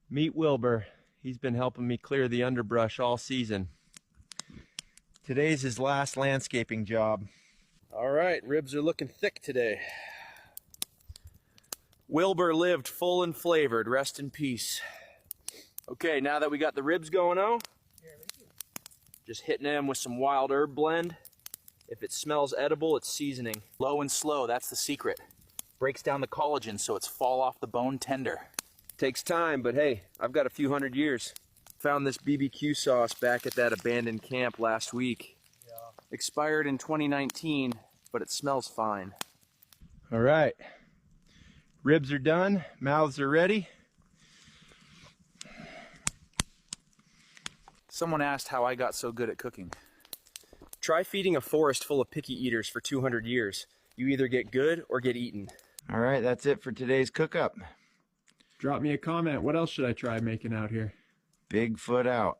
Meet Wilbur. He's been helping me clear the underbrush all season. Today's his last landscaping job. All right, ribs are looking thick today. Wilbur lived full and flavored. Rest in peace. Okay, now that we got the ribs going on, just hitting them with some wild herb blend. If it smells edible, it's seasoning. Low and slow, that's the secret. Breaks down the collagen so it's fall off the bone tender. Takes time, but hey, I've got a few hundred years. Found this BBQ sauce back at that abandoned camp last week. Yeah. Expired in 2019, but it smells fine. All right, ribs are done, mouths are ready. Someone asked how I got so good at cooking. Try feeding a forest full of picky eaters for 200 years. You either get good or get eaten. All right, that's it for today's cook-up. Drop me a comment. What else should I try making out here? Bigfoot out.